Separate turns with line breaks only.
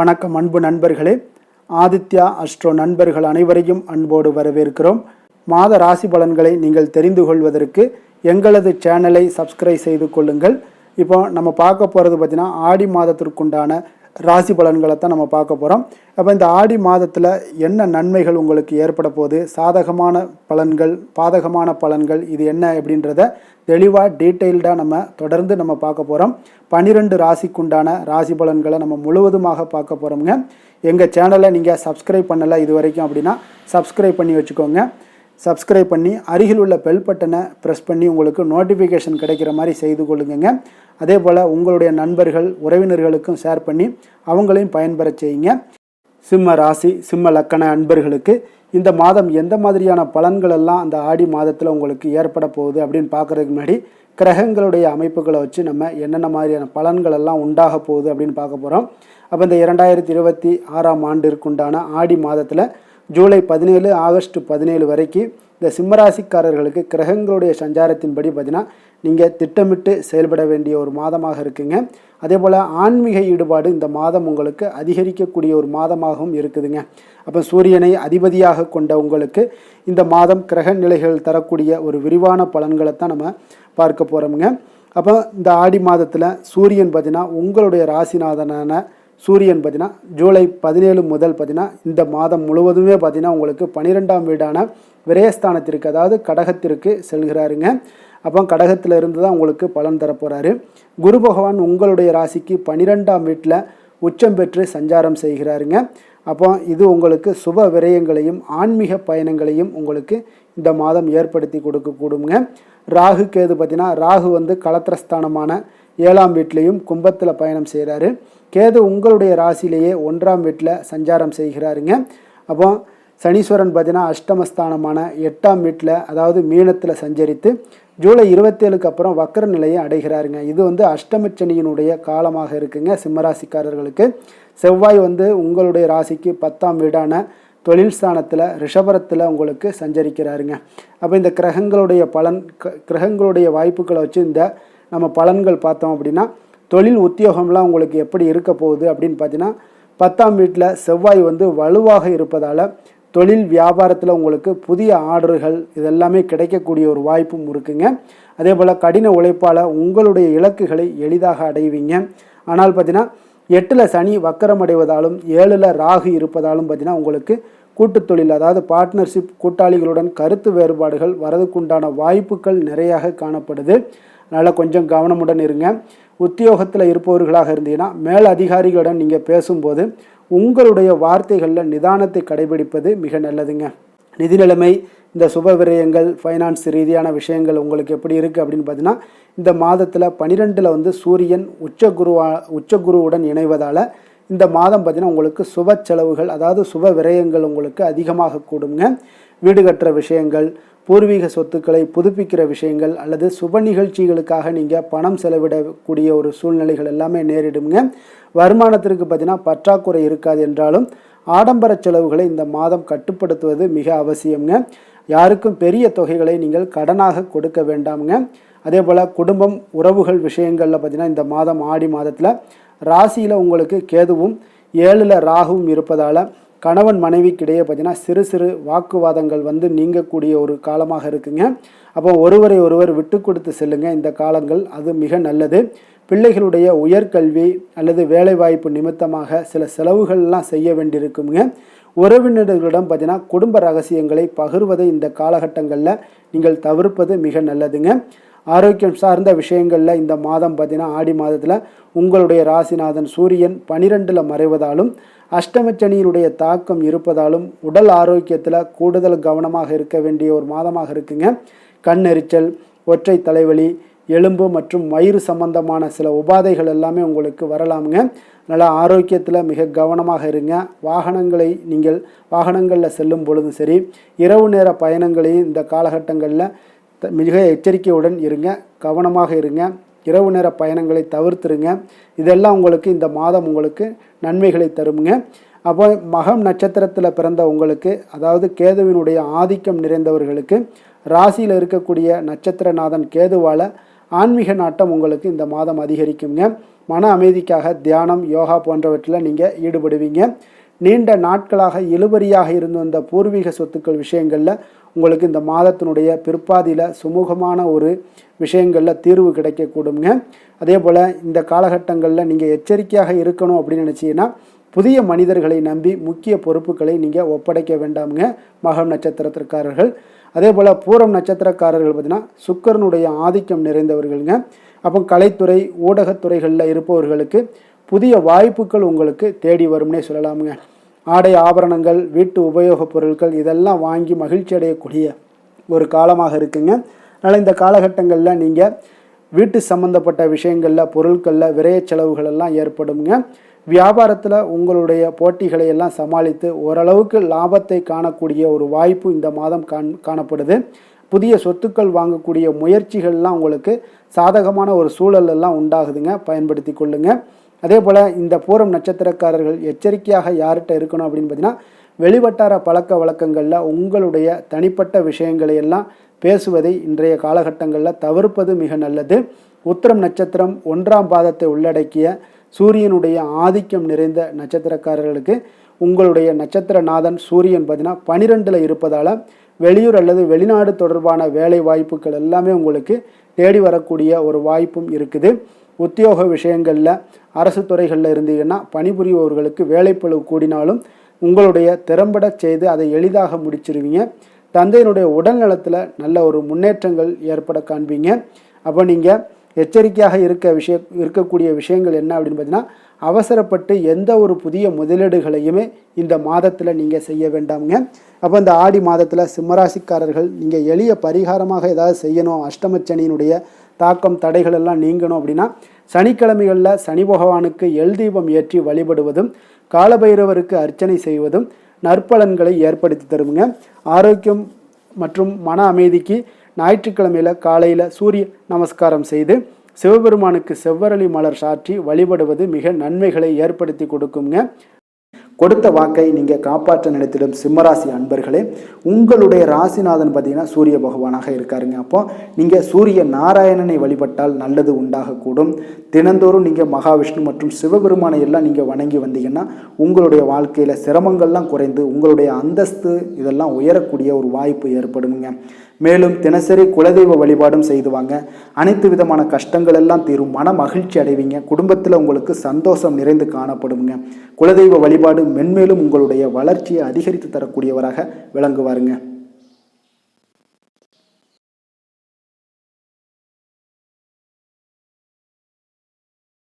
வணக்கம் அன்பு நண்பர்களே. ஆதித்யா அஸ்ட்ரோ நண்பர்கள் அனைவரையும் அன்போடு வரவேற்கிறோம். மாத ராசி பலன்களை நீங்கள் தெரிந்து கொள்வதற்கு எங்களது சேனலை சப்ஸ்கிரைப் செய்து கொள்ளுங்கள். இப்போ நம்ம பார்க்க போகிறது பார்த்திங்கன்னா ஆடி மாதத்திற்குண்டான ராசி பலன்களை தான் நம்ம பார்க்க போகிறோம். அப்போ இந்த ஆடி மாதத்தில் என்ன நன்மைகள் உங்களுக்கு ஏற்பட போகுது, சாதகமான பலன்கள், பாதகமான பலன்கள், இது என்ன அப்படின்றத தெளிவாக டீட்டெயில்டாக நம்ம தொடர்ந்து நம்ம பார்க்க போகிறோம். 12 ராசிக்குண்டான ராசி பலன்களை நம்ம முழுவதுமாக பார்க்க போகிறோம்ங்க. எங்கள் சேனலை நீங்கள் சப்ஸ்கிரைப் பண்ணலை இது வரைக்கும் அப்படின்னா சப்ஸ்கிரைப் பண்ணி வச்சுக்கோங்க. சப்ஸ்கிரைப் பண்ணி அருகில் உள்ள பெல் பட்டனை ப்ரெஸ் பண்ணி உங்களுக்கு நோட்டிஃபிகேஷன் கிடைக்கிற மாதிரி செய்து கொள்ளுங்க. அதே போல் உங்களுடைய நண்பர்கள் உறவினர்களுக்கும் ஷேர் பண்ணி அவங்களையும் பயன்பெற செய்யுங்க. சிம்ம ராசி சிம்ம லக்கண அன்பர்களுக்கு இந்த மாதம் எந்த மாதிரியான பலன்கள் எல்லாம் அந்த ஆடி மாதத்தில் உங்களுக்கு ஏற்பட போகுது அப்படின்னு பார்க்குறதுக்கு முன்னாடி கிரகங்களுடைய அமைப்புகளை வச்சு நம்ம என்னென்ன மாதிரியான பலன்கள் எல்லாம் உண்டாக போகுது அப்படின்னு பார்க்க போகிறோம். அப்போ இந்த 2026ஆம் ஆண்டிற்குண்டான ஆடி மாதத்தில் ஜூலை 17 ஆகஸ்ட் 17 வரைக்கும் இந்த சிம்மராசிக்காரர்களுக்கு கிரகங்களுடைய சஞ்சாரத்தின்படி பார்த்தீங்கன்னா நீங்கள் திட்டமிட்டு செயல்பட வேண்டிய ஒரு மாதமாக இருக்குங்க. அதே போல் ஆன்மீக ஈடுபாடு இந்த மாதம் உங்களுக்கு அதிகரிக்கக்கூடிய ஒரு மாதமாகவும் இருக்குதுங்க. அப்போ சூரியனை அதிபதியாக கொண்ட உங்களுக்கு இந்த மாதம் கிரக நிலைகள் தரக்கூடிய ஒரு விரிவான பலன்களை தான் நம்ம பார்க்க போகிறோமுங்க. அப்போ இந்த ஆடி மாதத்தில் சூரியன் பார்த்தீங்கன்னா உங்களுடைய ராசிநாதனான சூரியன் பார்த்தீங்கன்னா ஜூலை 17 முதல் பார்த்தீங்கன்னா இந்த மாதம் முழுவதுமே பார்த்தீங்கன்னா உங்களுக்கு 12ஆம் வீடான விரயஸ்தானத்திற்கு அதாவது கடகத்திற்கு செல்கிறாருங்க. அப்போ கடகத்தில் இருந்து தான் உங்களுக்கு பலன் தரப்போகிறாரு. குரு பகவான் உங்களுடைய ராசிக்கு 12ஆம் வீட்டில் உச்சம் பெற்று சஞ்சாரம் செய்கிறாருங்க. அப்போ இது உங்களுக்கு சுப விரயங்களையும் ஆன்மீக பயணங்களையும் உங்களுக்கு இந்த மாதம் ஏற்படுத்தி கொடுக்கக்கூடுங்க. ராகு கேது பார்த்தீங்கன்னா ராகு வந்து களத்திரஸ்தானமான 7ஆம் வீட்லேயும் கும்பத்தில் பயணம் செய்கிறாரு. கேது உங்களுடைய ராசியிலேயே 1ஆம் வீட்டில் சஞ்சாரம் செய்கிறாருங்க. அப்போ சனீஸ்வரன் பார்த்தீங்கன்னா அஷ்டமஸ்தானமான 8ஆம் வீட்டில் அதாவது மீனத்தில் சஞ்சரித்து ஜூலை 27க்கு அப்புறம் வக்கர நிலையை அடைகிறாருங்க. இது வந்து அஷ்டமச்சனியினுடைய காலமாக இருக்குங்க சிம்மராசிக்காரர்களுக்கு. செவ்வாய் வந்து உங்களுடைய ராசிக்கு 10ஆம் வீடான தொழில் ஸ்தானத்தில் ரிஷபரத்தில் உங்களுக்கு சஞ்சரிக்கிறாருங்க. அப்போ இந்த கிரகங்களுடைய கிரகங்களுடைய வாய்ப்புகளை வச்சு இந்த நம்ம பலன்கள் பார்த்தோம் அப்படின்னா தொழில் உத்தியோகம்லாம் உங்களுக்கு எப்படி இருக்க போகுது அப்படின்னு பார்த்தீங்கன்னா 10ஆம் வீட்டில் செவ்வாய் வந்து வலுவாக இருப்பதால் தொழில் வியாபாரத்தில் உங்களுக்கு புதிய ஆர்டர்கள் இதெல்லாமே கிடைக்கக்கூடிய ஒரு வாய்ப்பும் இருக்குங்க. அதே போல் கடின உழைப்பால் உங்களுடைய இலக்குகளை எளிதாக அடைவீங்க. ஆனால் பார்த்தீங்கன்னா 8ல் சனி வக்கரம் அடைவதாலும் 7ல் ராகு இருப்பதாலும் பார்த்தீங்கன்னா உங்களுக்கு கூட்டுத் தொழில் அதாவது பார்ட்னர்ஷிப் கூட்டாளிகளுடன் கருத்து வேறுபாடுகள் வரதுக்குண்டான வாய்ப்புகள் நிறையாக காணப்படுது. அதனால் கொஞ்சம் கவனமுடன் இருங்க. உத்தியோகத்தில் இருப்பவர்களாக இருந்தீங்கன்னா மேல் அதிகாரிகளுடன் நீங்கள் பேசும்போது உங்களுடைய வார்த்தைகளில் நிதானத்தை கடைபிடிப்பது மிக நல்லதுங்க. நிதி நிலைமை, இந்த சுப விரயங்கள், ஃபைனான்ஸ் ரீதியான விஷயங்கள் உங்களுக்கு எப்படி இருக்குது அப்படின்னு பார்த்தீங்கன்னா இந்த மாதத்தில் 12ல் வந்து சூரியன் உச்சகுருவுடன் இணைவதால் இந்த மாதம் பார்த்தீங்கன்னா உங்களுக்கு சுப செலவுகள் அதாவது சுப விரயங்கள் உங்களுக்கு அதிகமாக கூடுங்க. வீடு கட்டுற விஷயங்கள், பூர்வீக சொத்துக்களை புதுப்பிக்கிற விஷயங்கள் அல்லது சுப நிகழ்ச்சிகளுக்காக நீங்கள் பணம் செலவிடக்கூடிய ஒரு சூழ்நிலைகள் எல்லாமே நேரிடுங்க. வருமானத்திற்கு பார்த்தீங்கன்னா பற்றாக்குறை இருக்காது என்றாலும் ஆடம்பர செலவுகளை இந்த மாதம் கட்டுப்படுத்துவது மிக அவசியம்ங்க. யாருக்கும் பெரிய தொகைகளை நீங்கள் கடனாக கொடுக்க வேண்டாமுங்க. அதே போல் குடும்பம் உறவுகள் விஷயங்களில் பார்த்தீங்கன்னா இந்த மாதம் ஆடி மாதத்தில் ராசியில் உங்களுக்கு கேதுவும் 7ல் ராகுவும் இருப்பதால் கணவன் மனைவிக்கிடையே பார்த்தீங்கன்னா சிறு சிறு வாக்குவாதங்கள் வந்து நீங்கக்கூடிய ஒரு காலமாக இருக்குங்க. அப்போ ஒருவரை ஒருவர் விட்டு கொடுத்து செல்லுங்க இந்த காலங்கள், அது மிக நல்லது. பிள்ளைகளுடைய உயர்கல்வி அல்லது வேலைவாய்ப்பு நிமித்தமாக சில செலவுகள்லாம் செய்ய வேண்டியிருக்குங்க. உறவினர்களிடம் பார்த்தீங்கன்னா குடும்ப ரகசியங்களை பகிர்வதை இந்த காலகட்டங்களில் நீங்கள் தவிர்ப்பது மிக நல்லதுங்க. ஆரோக்கியம் சார்ந்த விஷயங்களில் இந்த மாதம் பார்த்தீங்கன்னா ஆடி மாதத்தில் உங்களுடைய ராசிநாதன் சூரியன் 12ல் மறைவதாலும் அஷ்டமச்சனியினுடைய தாக்கம் இருப்பதாலும் உடல் ஆரோக்கியத்தில் கூடுதல் கவனமாக இருக்க வேண்டிய ஒரு மாதமாக இருக்குங்க. கண் எரிச்சல், ஒற்றை தலைவலி, எலும்பு மற்றும் வயிறு சம்பந்தமான சில உபாதைகள் எல்லாமே உங்களுக்கு வரலாமுங்க. அதனால் ஆரோக்கியத்தில் மிக கவனமாக இருங்க. வாகனங்களில் செல்லும் பொழுதும் சரி, இரவு நேர பயணங்களையும் இந்த காலகட்டங்களில் மிக எச்சரிக்கையுடன் இருங்க, கவனமாக இருங்க. இரவு நேர பயணங்களை தவிர்த்துருங்க. இதெல்லாம் உங்களுக்கு இந்த மாதம் உங்களுக்கு நன்மைகளை தருமுங்க. அப்போ மகம் நட்சத்திரத்தில் பிறந்த உங்களுக்கு அதாவது கேதுவினுடைய ஆதிக்கம் நிறைந்தவர்களுக்கு ராசியில் இருக்கக்கூடிய நட்சத்திரநாதன் கேதுவால் ஆன்மீக நாட்டம் உங்களுக்கு இந்த மாதம் அதிகரிக்குங்க. மன அமைதிக்காக தியானம், யோகா போன்றவற்றில் நீங்கள் ஈடுபடுவீங்க. நீண்ட நாட்களாக இழுபறியாக இருந்து வந்த பூர்வீக சொத்துக்கள் விஷயங்களில் உங்களுக்கு இந்த மாதத்தினுடைய பிற்பாதியில் சுமூகமான ஒரு விஷயங்களில் தீர்வு கிடைக்கக்கூடுங்க. அதே போல் இந்த காலகட்டங்களில் நீங்கள் எச்சரிக்கையாக இருக்கணும் அப்படின்னு நினச்சிங்கன்னா புதிய மனிதர்களை நம்பி முக்கிய பொறுப்புகளை நீங்கள் ஒப்படைக்க வேண்டாமுங்க மகம் நட்சத்திரத்திற்காரர்கள். அதே போல் பூரம் நட்சத்திரக்காரர்கள் பார்த்திங்கன்னா சுக்கிரனுடைய ஆதிக்கம் நிறைந்தவர்களுங்க. அப்போ கலைத்துறை, ஊடகத்துறைகளில் இருப்பவர்களுக்கு புதிய வாய்ப்புகள் உங்களுக்கு தேடி வரும்னே சொல்லலாமுங்க. ஆடை ஆபரணங்கள், வீட்டு உபயோகப் பொருட்கள் இதெல்லாம் வாங்கி மகிழ்ச்சி அடையக்கூடிய ஒரு காலமாக இருக்குங்க. அதனால் இந்த காலகட்டங்களில் நீங்கள் வீட்டு சம்பந்தப்பட்ட விஷயங்களில் பொருட்களில் விரைய செலவுகள் எல்லாம் ஏற்படுங்க. வியாபாரத்தில் உங்களுடைய போட்டிகளை எல்லாம் சமாளித்து ஓரளவுக்கு லாபத்தை காணக்கூடிய ஒரு வாய்ப்பு இந்த மாதம் காணப்படுது. புதிய சொத்துக்கள் வாங்கக்கூடிய முயற்சிகள்லாம் உங்களுக்கு சாதகமான ஒரு சூழல் எல்லாம் உண்டாகுதுங்க, பயன்படுத்தி கொள்ளுங்க. அதே போல் இந்த பூரம் நட்சத்திரக்காரர்கள் எச்சரிக்கையாக யார்கிட்ட இருக்கணும் அப்படின்னு பார்த்தீங்கன்னா வெளிவட்டார பழக்க வழக்கங்களில் உங்களுடைய தனிப்பட்ட விஷயங்களை எல்லாம் பேசுவதை இன்றைய காலகட்டங்களில் தவிர்ப்பது மிக நல்லது. உத்திரம் நட்சத்திரம் 1ஆம் பாதத்தை உள்ளடக்கிய சூரியனுடைய ஆதிக்கம் நிறைந்த நட்சத்திரக்காரர்களுக்கு உங்களுடைய நட்சத்திரநாதன் சூரியன் பார்த்தீங்கன்னா 12ல் இருப்பதால் வெளியூர் அல்லது வெளிநாடு தொடர்பான வேலை வாய்ப்புகள் எல்லாமே உங்களுக்கு தேடி வரக்கூடிய ஒரு வாய்ப்பும் இருக்குது. உத்தியோக விஷயங்களில் அரசு துறைகளில் இருந்தீங்கன்னா பணிபுரிபவர்களுக்கு வேலைப்பளு கூடினாலும் உங்களுடைய திறம்பட செய்து அதை எளிதாக முடிச்சிருவீங்க. தந்தையினுடைய உடல்நலத்தில் நல்ல ஒரு முன்னேற்றங்கள் ஏற்பட காண்பீங்க. அப்போ நீங்கள் எச்சரிக்கையாக இருக்கக்கூடிய விஷயங்கள் என்ன அப்படின்னு பார்த்தீங்கன்னா அவசரப்பட்டு எந்த ஒரு புதிய முதலீடுகளையுமே இந்த மாதத்தில் நீங்கள் செய்ய வேண்டாமுங்க. அப்போ இந்த ஆடி மாதத்தில் சிம்மராசிக்காரர்கள் நீங்கள் எளிய பரிகாரமாக ஏதாவது செய்யணும், அஷ்டமச்சனியினுடைய தாக்கம் தடைகள் எல்லாம் நீங்கணும் அப்படின்னா சனிக்கிழமைகளில் சனி பகவானுக்கு எல் தீபம் ஏற்றி வழிபடுவதும் காலபைரவருக்கு அர்ச்சனை செய்வதும் நற்பலன்களை ஏற்படுத்தி தருங்க. ஆரோக்கியம் மற்றும் மன அமைதிக்கு ஞாயிற்றுக்கிழமையில் காலையில் சூரிய நமஸ்காரம் செய்து சிவபெருமானுக்கு செவ்வரளி மலர் சாற்றி வழிபடுவது மிக நன்மைகளை ஏற்படுத்தி கொடுக்குங்க. கொடுத்த வாக்கை நீங்கள் காப்பாற்ற நினைத்திடும் சிம்மராசி அன்பர்களே, உங்களுடைய ராசிநாதன் பார்த்தீங்கன்னா சூரிய பகவானாக இருக்காருங்க. அப்போ நீங்கள் சூரிய நாராயணனை வழிபட்டால் நல்லது உண்டாகக்கூடும். தினந்தோறும் நீங்கள் மகாவிஷ்ணு மற்றும் சிவபெருமானை எல்லாம் நீங்கள் வணங்கி வந்தீங்கன்னா உங்களுடைய வாழ்க்கையில் சிரமங்கள்லாம் குறைந்து உங்களுடைய அந்தஸ்து இதெல்லாம் உயரக்கூடிய ஒரு வாய்ப்பு ஏற்படுங்க. மேலும் தினசரி குலதெய்வ வழிபாடும் செய்துவாங்க. அனைத்து விதமான கஷ்டங்கள் எல்லாம் தீரும், மன மகிழ்ச்சி அடைவீங்க. குடும்பத்தில் உங்களுக்கு சந்தோஷம் நிறைந்து காணப்படுங்க. குலதெய்வ வழிபாடு மென்மேலும் உங்களுடைய வளர்ச்சியை அதிகரித்து தரக்கூடியவராக விளங்குவாருங்க.